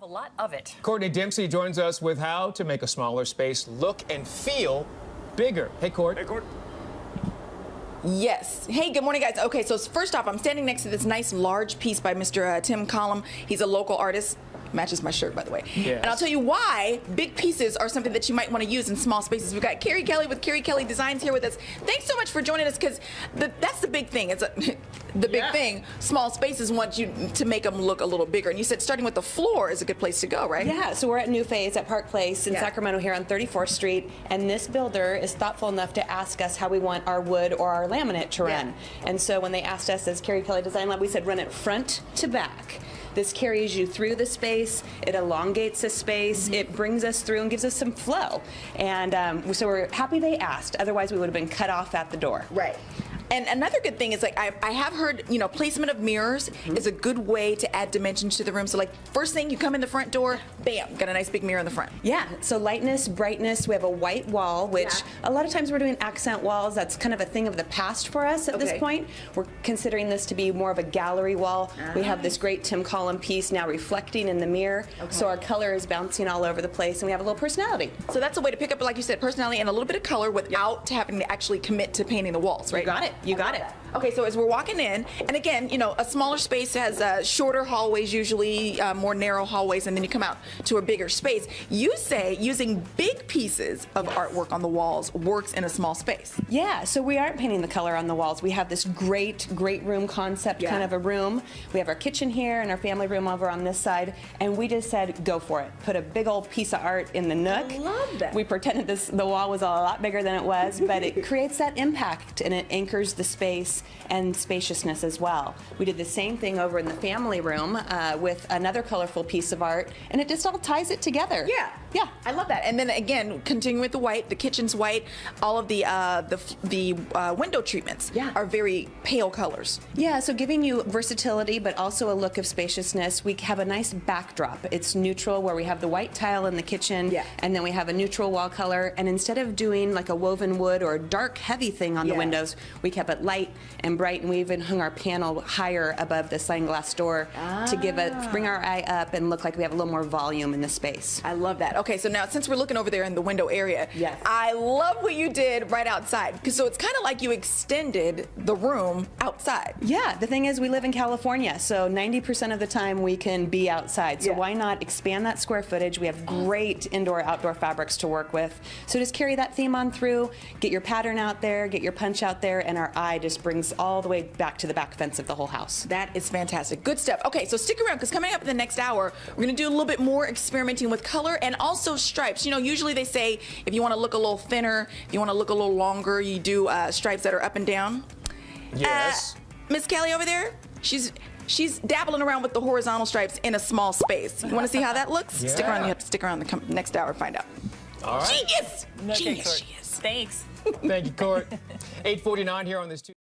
a lot of it. Courtney Dempsey joins us with how to make a smaller space look and feel bigger. Hey, Court. Hey, Court. Yes. Hey, good morning, guys. Okay, so first off, I'm standing next to this nice large piece by Mr. Tim Collum. He's a local artist. Matches my shirt, by the way. Yes. And I'll tell you why big pieces are something that you might want to use in small spaces. We've got Kerrie Kelly with Kerrie Kelly Designs here with us. Thanks so much for joining us, because that's the big thing. It's the big thing. Small spaces want you to make them look a little bigger. And you said starting with the floor is a good place to go, right? Yeah, so we're at New Phase at Park Place in Sacramento here on 34th Street. And this builder is thoughtful enough to ask us how we want our wood or our laminate to run. And so when they asked us as Kerrie Kelly Design Lab, we said run it front to back. This carries you through the space, it elongates the space, it brings us through and gives us some flow. And so we're happy they asked, otherwise we would have been cut off at the door. Right. And another good thing is, like, I have heard, you know, placement of mirrors is a good way to add dimensions to the room. So, like, first thing you come in the front door, bam, got a nice big mirror in the front. Yeah, so lightness, brightness, we have a white wall, which a lot of times we're doing accent walls. That's kind of a thing of the past for us at this point. We're considering this to be more of a gallery wall. We have this great Tim Collum piece now reflecting in the mirror, so our color is bouncing all over the place, and we have a little personality. So that's a way to pick up, like you said, personality and a little bit of color without having to actually commit to painting the walls, right? You got it. You got it. Okay, so as we're walking in, and again, you know, a smaller space has shorter hallways, usually more narrow hallways, and then you come out to a bigger space. You say using big pieces of artwork on the walls works in a small space. Yeah, so we aren't painting the color on the walls. We have this great room concept kind of a room. We have our kitchen here and our family room over on this side, and we just said, go for it. Put a big old piece of art in the nook. I love that. We pretended the wall was a lot bigger than it was, but it creates that impact, and it anchors the space and spaciousness as well. We did the same thing over in the family room with another colorful piece of art, and it just all ties it together. Yeah, I love that. And then again, continuing with the white, the kitchen's white, all of the window treatments are very pale colors. Yeah, so giving you versatility, but also a look of spaciousness. We have a nice backdrop. It's neutral, where we have the white tile in the kitchen, and then we have a neutral wall color. And instead of doing like a woven wood or a dark, heavy thing on the windows, we kept it light and bright, and we even hung our panel higher above the sliding glass door to bring our eye up and look like we have a little more volume in the space. I love that. Okay, so now since we're looking over there in the window area, I love what you did right outside. So it's kind of like you extended the room outside. Yeah, the thing is, we live in California, so 90% of the time we can be outside. So why not expand that square footage? We have great indoor-outdoor fabrics to work with. So just carry that theme on through, get your pattern out there, get your punch out there, and our eye just brings all the way back to the back fence of the whole house. That is fantastic. Good stuff. Okay, so stick around, because coming up in the next hour, we're going to do a little bit more experimenting with color and also stripes. You know, usually they say if you want to look a little thinner, if you want to look a little longer, you do stripes that are up and down. Yes. Miss Kelly over there, she's dabbling around with the horizontal stripes in a small space. You want to see how that looks? Stick around. You have to stick around the next hour to find out. All right. Genius! Okay, Genius, Court. she is. Thanks. Thank you, Court. 8:49 here on this Tuesday.